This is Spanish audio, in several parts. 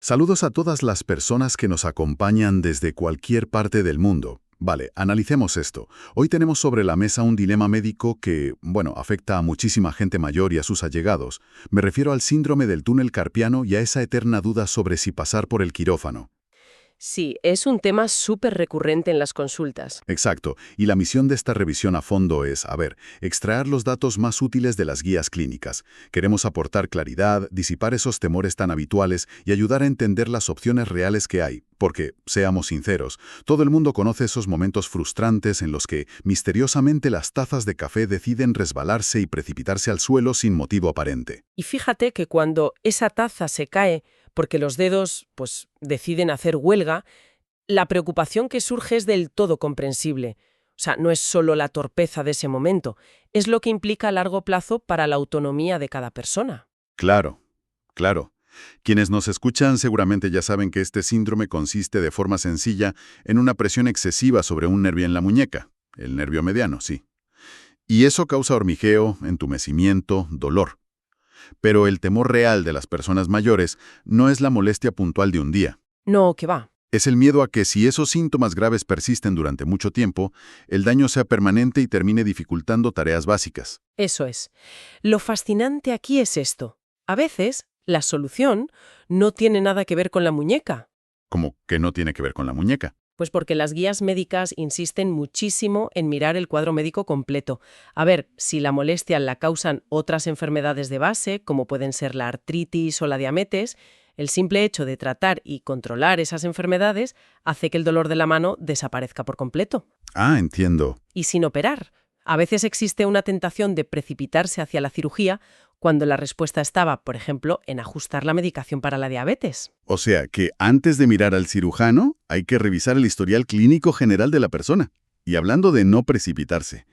Saludos a todas las personas que nos acompañan desde cualquier parte del mundo. Vale, analicemos esto. Hoy tenemos sobre la mesa un dilema médico que, bueno, afecta a muchísima gente mayor y a sus allegados. Me refiero al síndrome del túnel carpiano y a esa eterna duda sobre si pasar por el quirófano. Sí, es un tema súper recurrente en las consultas. Exacto, y la misión de esta revisión a fondo es, extraer los datos más útiles de las guías clínicas. Queremos aportar claridad, disipar esos temores tan habituales y ayudar a entender las opciones reales que hay, porque, seamos sinceros, todo el mundo conoce esos momentos frustrantes en los que, misteriosamente, las tazas de café deciden resbalarse y precipitarse al suelo sin motivo aparente. Y fíjate que cuando esa taza se cae porque los dedos, deciden hacer huelga, la preocupación que surge es del todo comprensible. O sea, no es solo la torpeza de ese momento, es lo que implica a largo plazo para la autonomía de cada persona. Claro, claro. Quienes nos escuchan seguramente ya saben que este síndrome consiste de forma sencilla en una presión excesiva sobre un nervio en la muñeca, el nervio mediano, sí. Y eso causa hormigueo, entumecimiento, dolor. Pero el temor real de las personas mayores no es la molestia puntual de un día. No, que va. Es el miedo a que si esos síntomas graves persisten durante mucho tiempo, el daño sea permanente y termine dificultando tareas básicas. Eso es. Lo fascinante aquí es esto. A veces, la solución no tiene nada que ver con la muñeca. Como que no tiene que ver con la muñeca. Pues porque las guías médicas insisten muchísimo en mirar el cuadro médico completo. A ver si la molestia la causan otras enfermedades de base, como pueden ser la artritis o la diabetes. El simple hecho de tratar y controlar esas enfermedades hace que el dolor de la mano desaparezca por completo. Ah, entiendo. Y sin operar. A veces existe una tentación de precipitarse hacia la cirugía cuando la respuesta estaba, por ejemplo, en ajustar la medicación para la diabetes. O sea que antes de mirar al cirujano, hay que revisar el historial clínico general de la persona. Y hablando de no precipitarse,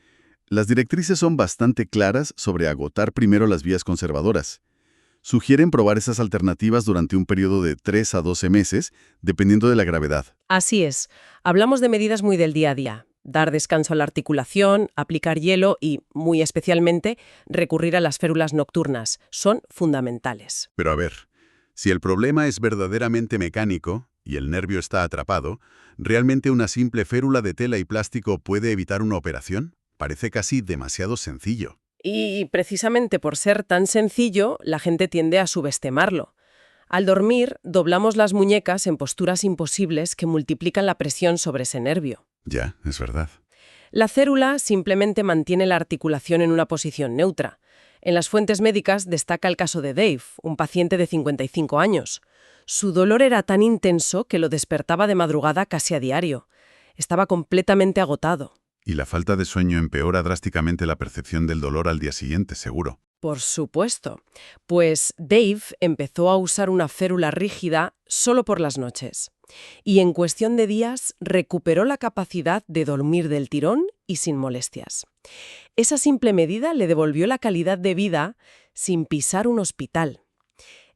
las directrices son bastante claras sobre agotar primero las vías conservadoras. Sugieren probar esas alternativas durante un periodo de 3 a 12 meses, dependiendo de la gravedad. Así es. Hablamos de medidas muy del día a día. Dar descanso a la articulación, aplicar hielo y, muy especialmente, recurrir a las férulas nocturnas. Son fundamentales. Pero a ver, si el problema es verdaderamente mecánico y el nervio está atrapado, ¿realmente una simple férula de tela y plástico puede evitar una operación? Parece casi demasiado sencillo. Y precisamente por ser tan sencillo, la gente tiende a subestimarlo. Al dormir, doblamos las muñecas en posturas imposibles que multiplican la presión sobre ese nervio. Ya, es verdad. La férula simplemente mantiene la articulación en una posición neutra. En las fuentes médicas destaca el caso de Dave, un paciente de 55 años. Su dolor era tan intenso que lo despertaba de madrugada casi a diario. Estaba completamente agotado. Y la falta de sueño empeora drásticamente la percepción del dolor al día siguiente, seguro. Por supuesto. Pues Dave empezó a usar una férula rígida solo por las noches. Y en cuestión de días recuperó la capacidad de dormir del tirón y sin molestias. Esa simple medida le devolvió la calidad de vida sin pisar un hospital.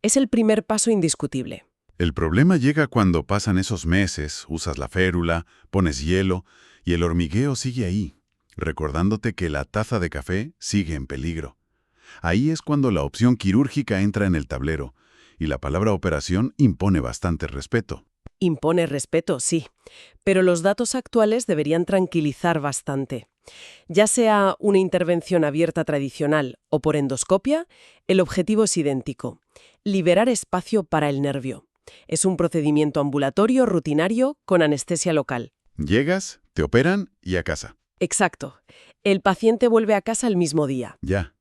Es el primer paso indiscutible. El problema llega cuando pasan esos meses, usas la férula, pones hielo y el hormigueo sigue ahí, recordándote que la taza de café sigue en peligro. Ahí es cuando la opción quirúrgica entra en el tablero y la palabra operación impone bastante respeto. Impone respeto, sí, pero los datos actuales deberían tranquilizar bastante. Ya sea una intervención abierta tradicional o por endoscopia, el objetivo es idéntico: liberar espacio para el nervio. Es un procedimiento ambulatorio rutinario con anestesia local. Llegas, te operan y a casa. Exacto. El paciente vuelve a casa el mismo día. Ya.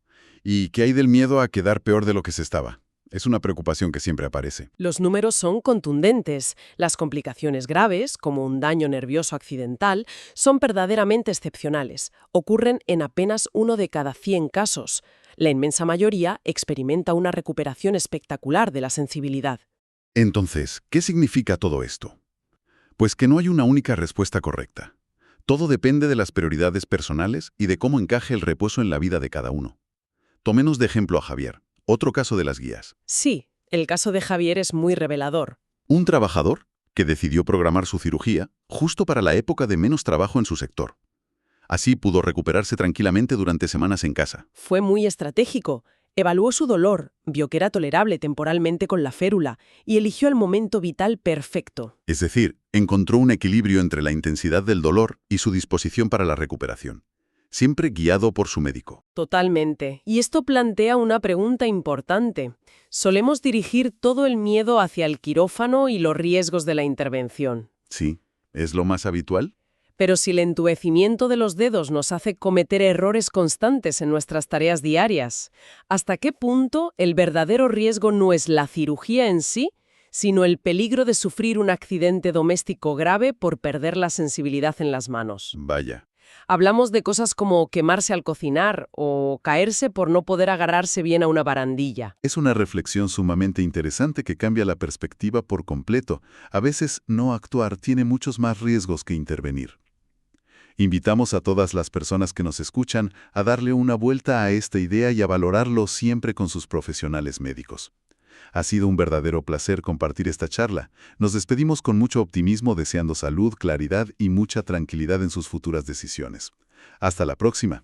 ¿Y qué hay del miedo a quedar peor de lo que se estaba? Es una preocupación que siempre aparece. Los números son contundentes. Las complicaciones graves, como un daño nervioso accidental, son verdaderamente excepcionales. Ocurren en apenas 1 de cada 100 casos. La inmensa mayoría experimenta una recuperación espectacular de la sensibilidad. Entonces, ¿qué significa todo esto? Pues que no hay una única respuesta correcta. Todo depende de las prioridades personales y de cómo encaje el reposo en la vida de cada uno. Tomemos de ejemplo a Javier, otro caso de las guías. Sí, el caso de Javier es muy revelador. Un trabajador que decidió programar su cirugía justo para la época de menos trabajo en su sector. Así pudo recuperarse tranquilamente durante semanas en casa. Fue muy estratégico. Evaluó su dolor, vio que era tolerable temporalmente con la férula y eligió el momento vital perfecto. Es decir, encontró un equilibrio entre la intensidad del dolor y su disposición para la recuperación, siempre guiado por su médico. Totalmente. Y esto plantea una pregunta importante. Solemos dirigir todo el miedo hacia el quirófano y los riesgos de la intervención. Sí, ¿es lo más habitual? Pero si el entuecimiento de los dedos nos hace cometer errores constantes en nuestras tareas diarias, ¿hasta qué punto el verdadero riesgo no es la cirugía en sí, sino el peligro de sufrir un accidente doméstico grave por perder la sensibilidad en las manos? Vaya. Hablamos de cosas como quemarse al cocinar o caerse por no poder agarrarse bien a una barandilla. Es una reflexión sumamente interesante que cambia la perspectiva por completo. A veces, no actuar tiene muchos más riesgos que intervenir. Invitamos a todas las personas que nos escuchan a darle una vuelta a esta idea y a valorarlo siempre con sus profesionales médicos. Ha sido un verdadero placer compartir esta charla. Nos despedimos con mucho optimismo, deseando salud, claridad y mucha tranquilidad en sus futuras decisiones. Hasta la próxima.